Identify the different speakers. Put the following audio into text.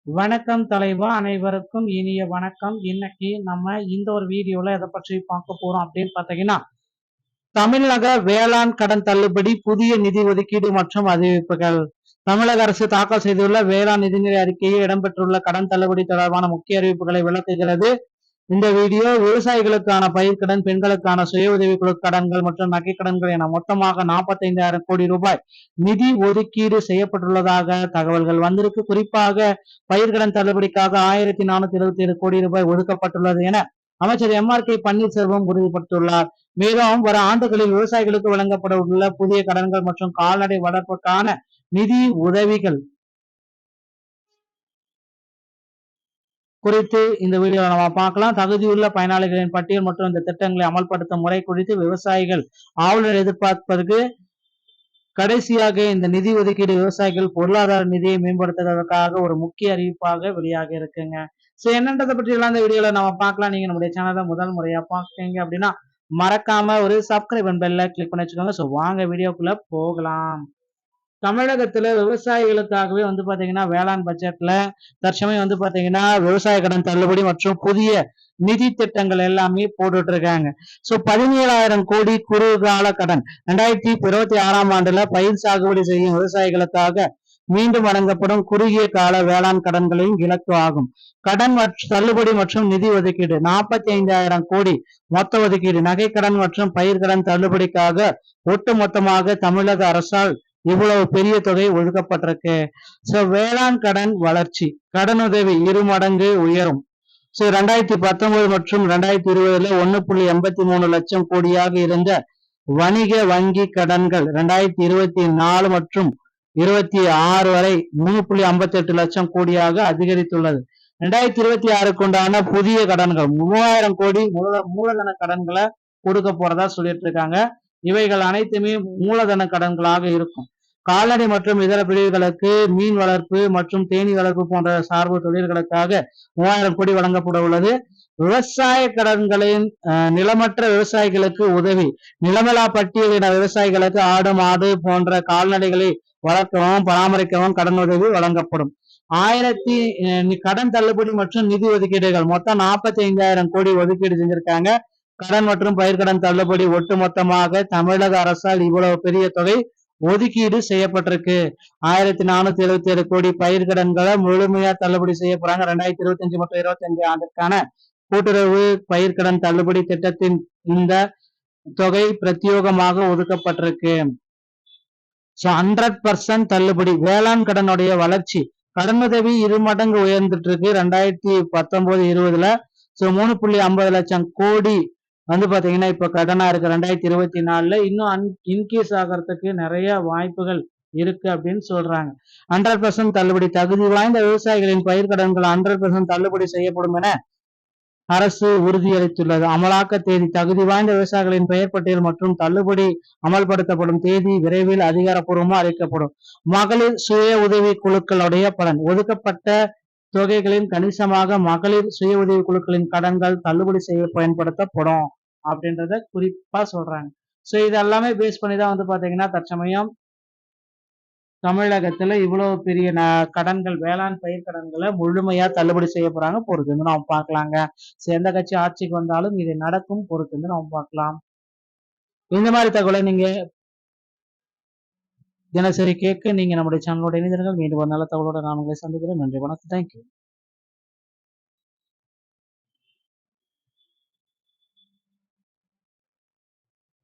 Speaker 1: வணக்கம் தலைவா, அனைவருக்கும் இனிய வணக்கம். இன்னைக்கு நம்ம இந்த ஒரு வீடியோல எதை பற்றி பார்க்க போறோம் அப்படின்னு பாத்தீங்கன்னா, தமிழக வேளாண் கடன் தள்ளுபடி, புதிய நிதி ஒதுக்கீடு மற்றும் அறிவிப்புகள். தமிழக அரசு தாக்கல் செய்துள்ள வேளாண் நிதிநிலை அறிக்கையில் இடம்பெற்றுள்ள கடன் தள்ளுபடி தொடர்பான முக்கிய அறிவிப்புகளை விளக்குகிறது. இந்த வீடியோ விவசாயிகளுக்கான பயிர்க்கடன், பெண்களுக்கான சுய உதவிக்குழு கடன்கள் மற்றும் நகை கடன்கள் என மொத்தமாக 45,000 கோடி ரூபாய் நிதி ஒதுக்கீடு செய்யப்பட்டுள்ளதாக தகவல்கள் வந்திருக்கு. குறிப்பாக பயிர்க்கடன் தள்ளுபடிக்காக 1,477 கோடி ரூபாய் ஒதுக்கப்பட்டுள்ளது என அமைச்சர் MRK பன்னீர்செல்வம் உறுதிப்படுத்தியுள்ளார். மேலும் வர ஆண்டுகளில் விவசாயிகளுக்கு வழங்கப்பட உள்ள புதிய கடன்கள் மற்றும் கால்நடை வளர்ப்புக்கான நிதி உதவிகள் குறித்து இந்த வீடியோவை நம்ம பார்க்கலாம். தகுதியுள்ள பயனாளிகளின் பட்டியல் மற்றும் இந்த திட்டங்களை அமல்படுத்தும் முறை குறித்து விவசாயிகள் ஆவலுடன் எதிர்பார்ப்பதற்கு கடைசியாக இந்த நிதி ஒதுக்கீடு விவசாயிகள் பொருளாதார நிதியை மேம்படுத்துவதற்காக ஒரு முக்கிய அறிவிப்பாக வெளியாக இருக்குங்க. சோ என்னன்றதை பற்றி எல்லாம் இந்த வீடியோல நம்ம பார்க்கலாம். நீங்க நம்முடைய சேனலை முதல் முறையா பார்க்கீங்க அப்படின்னா மறக்காம ஒரு சப்ஸ்கிரைப் பெல்ல கிளிக் பண்ணி வச்சுக்கோங்க. சோ வாங்க வீடியோக்குள்ள போகலாம். தமிழகத்துல விவசாயிகளுக்காகவே பாத்தீங்கன்னா வேளாண் பட்ஜெட்ல தற்சமயம் பாத்தீங்கன்னா விவசாய கடன் தள்ளுபடி மற்றும் புதிய நிதி திட்டங்கள் எல்லாமே போட்டுட்டு இருக்காங்க. சோ 17,000 கோடி குறுகால கடன் 2026 ஆண்டுல பயிர் சாகுபடி செய்யும் விவசாயிகளுக்காக மீண்டும் வழங்கப்படும் குறுகிய கால வேளாண் கடன்களின் இலக்கு ஆகும். கடன் தள்ளுபடி மற்றும் நிதி ஒதுக்கீடு 45,000 கோடி மொத்த ஒதுக்கீடு. நகை கடன் மற்றும் பயிர்கடன் தள்ளுபடிக்காக ஒட்டு மொத்தமாக தமிழக அரசால் இவ்வளவு பெரிய தொகை ஒதுக்கப்பட்டிருக்கு. சோ வேளாண் கடன் வளர்ச்சி கடனுதவி 2 மடங்கு உயரும். சோ 2019 மற்றும் 2020 1.83 லட்சம் கோடியாக இருந்த வணிக வங்கி கடன்கள் 2024 மற்றும் 26 வரை 3.58 லட்சம் கோடியாக அதிகரித்துள்ளது. 2026 உண்டான புதிய கடன்கள் 3,000 கோடி மூலதன கடன்களை கொடுக்க போறதா சொல்லிட்டு இருக்காங்க. இவைகள் அனைத்துமே மூலதன கடன்களாக இருக்கும். கால்நடை மற்றும் இதர பிரிவுகளுக்கு மீன் வளர்ப்பு மற்றும் தேனீ வளர்ப்பு போன்ற சார்பு தொழில்களுக்காக 3,000 கோடி வழங்கப்பட உள்ளது. விவசாய கடன்களின் நிலமற்ற விவசாயிகளுக்கு உதவி. நிலமலா பட்டியலின விவசாயிகளுக்கு ஆடு மாடு போன்ற கால்நடைகளை வளர்க்கவும் பராமரிக்கவும் கடன் உதவி வழங்கப்படும். கடன் தள்ளுபடி மற்றும் நிதி ஒதுக்கீடுகள் மொத்தம் 45,000 கோடி ஒதுக்கீடு செஞ்சிருக்காங்க. கடன் மற்றும் பயிர்கடன் தள்ளுபடி ஒட்டுமொத்தமாக தமிழக அரசால் இவ்வளவு பெரிய தொகை ஒதுக்கீடு செய்யப்பட்டிருக்கு. 1,477 கோடி பயிர்கடன்களை முழுமையா தள்ளுபடி செய்ய போறாங்க. 2025 மற்றும் 25 ஆண்டுக்கான கூட்டுறவு பயிர்கடன் தள்ளுபடி திட்டத்தின் இந்த தொகை பிரத்யேகமாக ஒதுக்கப்பட்டிருக்கு. 100% தள்ளுபடி. வேளாண் கடனுடைய வளர்ச்சி கடனுதவி 2 மடங்கு உயர்ந்துட்டு இருக்கு. 2019-20 3.50 லட்சம் கோடி பாத்தீங்கன்னா இப்ப கடனா இருக்கு. 2024 இன்னும் இன்கீஸ் ஆகிறதுக்கு நிறைய வாய்ப்புகள் இருக்கு அப்படின்னு சொல்றாங்க. 100% தள்ளுபடி. தகுதி வாய்ந்த விவசாயிகளின் பயிர்கடன்கள் 100% தள்ளுபடி செய்யப்படும் என அரசு உறுதியளித்துள்ளது. அமலாக்க தேதி தகுதி வாய்ந்த விவசாயிகளின் பெயர் பட்டியல் மற்றும் தள்ளுபடி அமல்படுத்தப்படும் தேதி விரைவில் அதிகாரப்பூர்வமா அறிவிக்கப்படும். மகளிர் சுய உதவி குழுக்களுடைய பலன் ஒதுக்கப்பட்ட தொகைகளின் கணிசமாக மகளிர் சுய உதவி குழுக்களின் கடன்கள் தள்ளுபடி செய்ய பயன்படுத்தப்படும் அப்படின்றத குறிப்பா சொல்றாங்க. சோ இதெல்லாமே பேஸ் பண்ணிதான் பாத்தீங்கன்னா தற்சமயம் தமிழகத்துல இவ்வளவு பெரிய கடன்கள் வேளாண் பயிர் கடன்களை முழுமையா தள்ளுபடி செய்ய போறாங்க. பொறுத்து நம்ம பார்க்கலாங்க. எந்த கட்சி ஆட்சிக்கு வந்தாலும் இது நடக்கும். பொறுத்து நம்ம பார்க்கலாம். இந்த மாதிரி தகவலை நீங்க தினசரி கேட்க நீங்க நம்முடைய சேனலோட இணைந்திருங்கள். மீண்டும் ஒரு நல்ல தகவலோட நான் உங்களை சந்திக்கிறேன். நன்றி, வணக்கம், தேங்க்யூ.